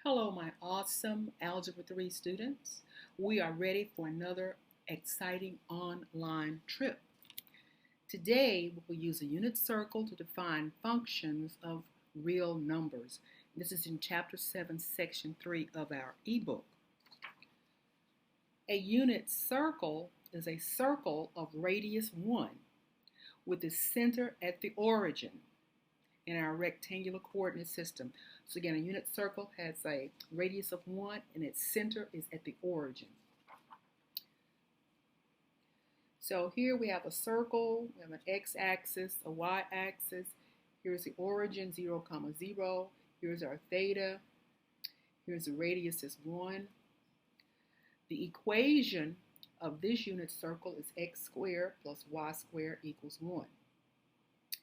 Hello, my awesome Algebra 3 students. We are ready for another exciting online trip. Today, we will use a unit circle to define functions of real numbers. This is in Chapter 7, Section 3 of our ebook. A unit circle is a circle of radius 1 with the center at the origin in our rectangular coordinate system. So again, a unit circle has a radius of 1 and its center is at the origin. So here we have a circle, we have an x-axis, a y-axis. Here's the origin, 0, 0. Here's our theta. Here's the radius is 1. The equation of this unit circle is x squared plus y squared equals 1.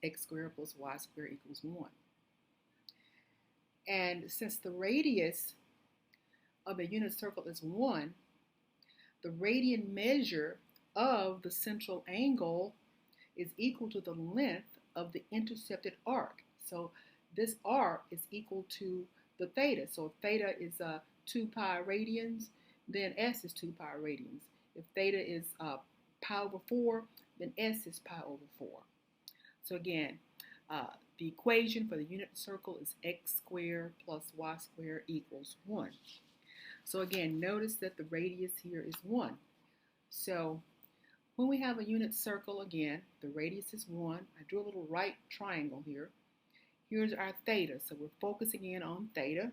X squared plus y squared equals 1. And since the radius of a unit circle is 1, the radian measure of the central angle is equal to the length of the intercepted arc. So this arc is equal to the theta. So if theta is 2 pi radians, then s is 2 pi radians. If theta is pi over 4, then s is pi over 4. So again, the equation for the unit circle is x squared plus y squared equals 1. So again, notice that the radius here is 1. So when we have a unit circle, again, the radius is 1. I drew a little right triangle here. Here's our theta. So we're focusing in on theta.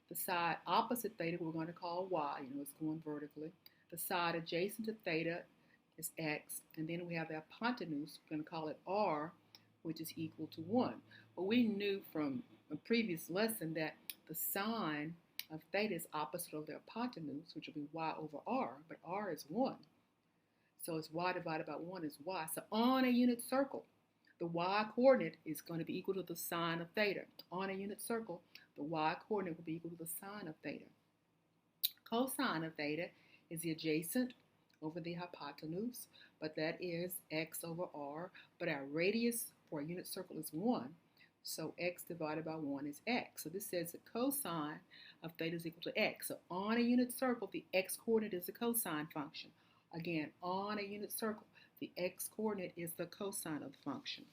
The side opposite theta we're going to call y. It's going vertically. The side adjacent to theta is x, and then we have the hypotenuse, we're going to call it r, which is equal to 1. But we knew from a previous lesson that the sine of theta is opposite of the hypotenuse, which will be y over r, but r is 1. So it's y divided by 1 is y. So on a unit circle, the y coordinate is going to be equal to the sine of theta. On a unit circle, the y coordinate will be equal to the sine of theta. Cosine of theta is the adjacent over the hypotenuse, but that is x over r. But our radius for a unit circle is 1, so x divided by 1 is x. So this says that cosine of theta is equal to x. So on a unit circle, the x coordinate is the cosine function. Again, on a unit circle, the x coordinate is the cosine of the function.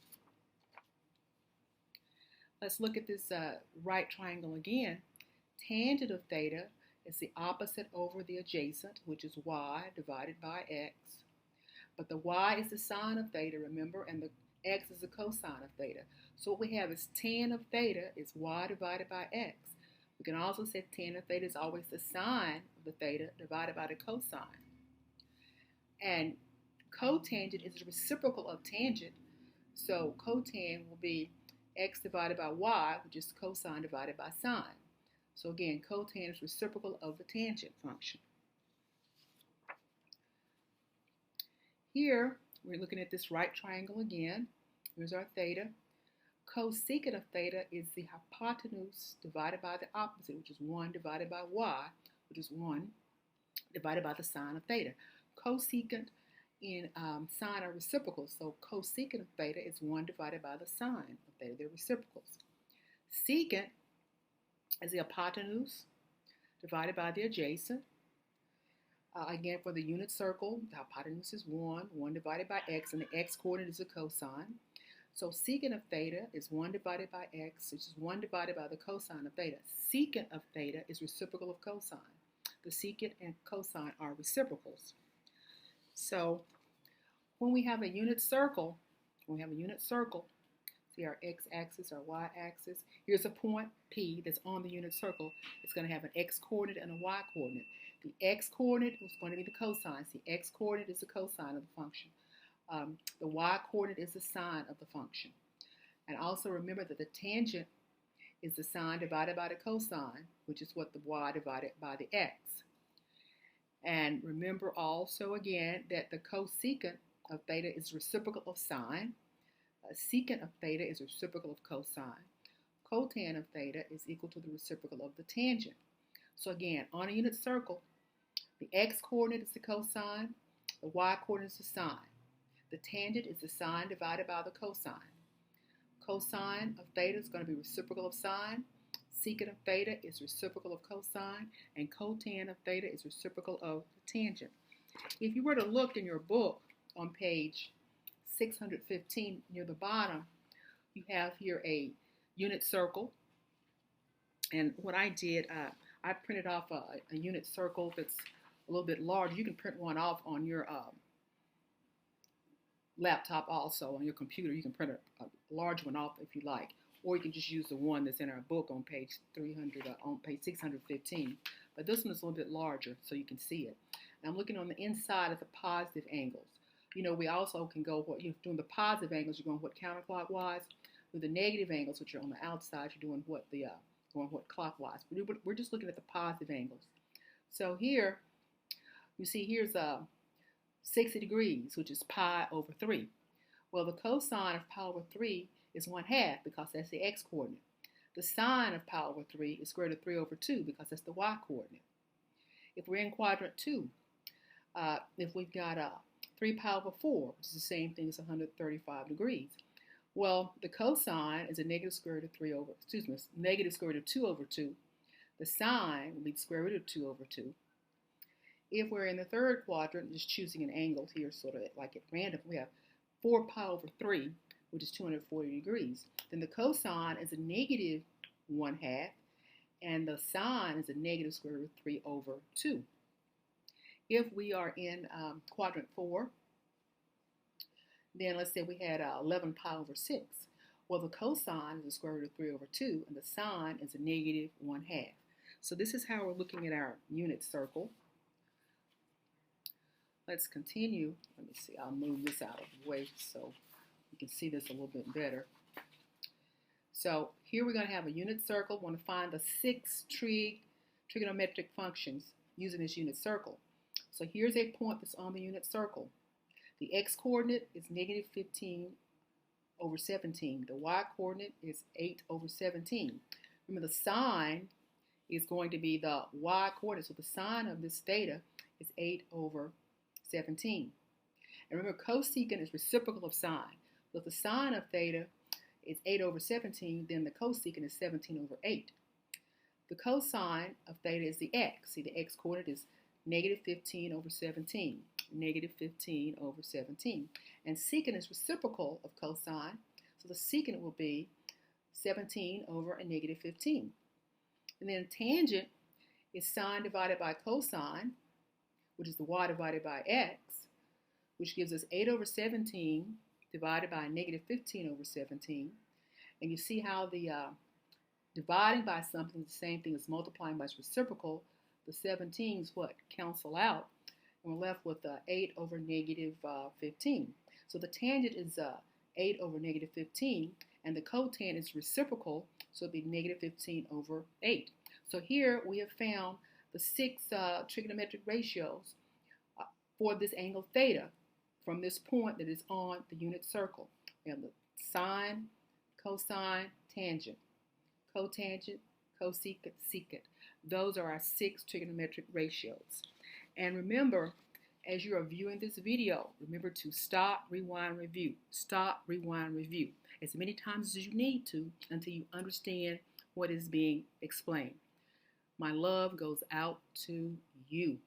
Let's look at this right triangle again. Tangent of theta is the opposite over the adjacent, which is y divided by x. But the y is the sine of theta, remember, and the x is the cosine of theta. So what we have is tan of theta is y divided by x. We can also say tan of theta is always the sine of the theta divided by the cosine. And cotangent is the reciprocal of tangent. So cotan will be x divided by y, which is cosine divided by sine. So again, cotan is reciprocal of the tangent function. Here, we're looking at this right triangle again. Here's our theta. Cosecant of theta is the hypotenuse divided by the opposite, which is 1 divided by y, which is 1 divided by the sine of theta. Cosecant and sine are reciprocals, so cosecant of theta is 1 divided by the sine of theta. They're reciprocals. Secant is the hypotenuse divided by the adjacent. Again, for the unit circle, the hypotenuse is 1, 1 divided by x, and the x coordinate is a cosine. So secant of theta is 1 divided by x, which is 1 divided by the cosine of theta. Secant of theta is reciprocal of cosine. The secant and cosine are reciprocals. So when we have a unit circle, see our x-axis, our y-axis, here's a point P that's on the unit circle. It's going to have an x-coordinate and a y-coordinate. The x-coordinate is going to be the cosine. See, x-coordinate is the cosine of the function. The y-coordinate is the sine of the function. And also remember that the tangent is the sine divided by the cosine, which is what the y divided by the x. And remember also again that the cosecant of theta is reciprocal of sine. Secant of theta is reciprocal of cosine. Cotan of theta is equal to the reciprocal of the tangent. So again, on a unit circle, the x-coordinate is the cosine, the y-coordinate is the sine. The tangent is the sine divided by the cosine. Cosine of theta is going to be reciprocal of sine. Secant of theta is reciprocal of cosine, and cotan of theta is reciprocal of tangent. If you were to look in your book on page 615 near the bottom, you have here a unit circle. And what I did, I printed off a unit circle that's a little bit large. You can print one off on your laptop also, on your computer. You can print a large one off if you like. Or you can just use the one that's in our book on page 615. But this one is a little bit larger so you can see it. And I'm looking on the inside of the positive angles. You know, we also can go, what you're doing the positive angles, you're going what counterclockwise. With the negative angles, which are on the outside, you're doing what going what clockwise. We're just looking at the positive angles. So here, you see here's 60 degrees, which is pi over 3. Well, the cosine of pi over 3 is 1/2 because that's the x-coordinate. The sine of pi over 3 is square root of 3 over 2 because that's the y-coordinate. If we're in quadrant 2, if we've got 3 pi over 4, which is the same thing as 135 degrees, well, the cosine is a negative square root of 2 over 2. The sine will be the square root of 2 over 2. If we're in the third quadrant, just choosing an angle here, sort of like at random, we have 4 pi over 3, which is 240 degrees. Then the cosine is a negative 1/2, and the sine is a negative square root of 3 over 2. If we are in quadrant 4, then let's say we had 11 pi over 6. Well, the cosine is the square root of 3 over 2, and the sine is a negative 1/2. So this is how we're looking at our unit circle. Let's continue. Let me see. I'll move this out of the way so you can see this a little bit better. So here we're going to have a unit circle. We want to find the 6 trigonometric functions using this unit circle. So here's a point that's on the unit circle. The x-coordinate is negative 15 over 17. The y-coordinate is 8 over 17. Remember, the sine is going to be the y-coordinate. So the sine of this theta is 8 over 17. And remember, cosecant is reciprocal of sine. So if the sine of theta is 8 over 17, then the cosecant is 17 over 8. The cosine of theta is the x. See, the x-coordinate is negative 15 over 17. Negative 15 over 17. And secant is reciprocal of cosine. So the secant will be 17 over a negative 15. And then tangent is sine divided by cosine, which is the y divided by x, which gives us 8 over 17 divided by negative 15 over 17. And you see how the dividing by something is the same thing as multiplying by its reciprocal. The 17's cancel out, and we're left with 8 over negative 15. So the tangent is 8 over negative 15, and the cotangent is reciprocal, so it'd be negative 15 over 8. So here we have found the 6 trigonometric ratios for this angle theta from this point that is on the unit circle. We have the sine, cosine, tangent, cotangent, cosecant, secant. Those are our 6 trigonometric ratios. And remember, as you are viewing this video, remember to stop, rewind, review. Stop, rewind, review as many times as you need to until you understand what is being explained. My love goes out to you.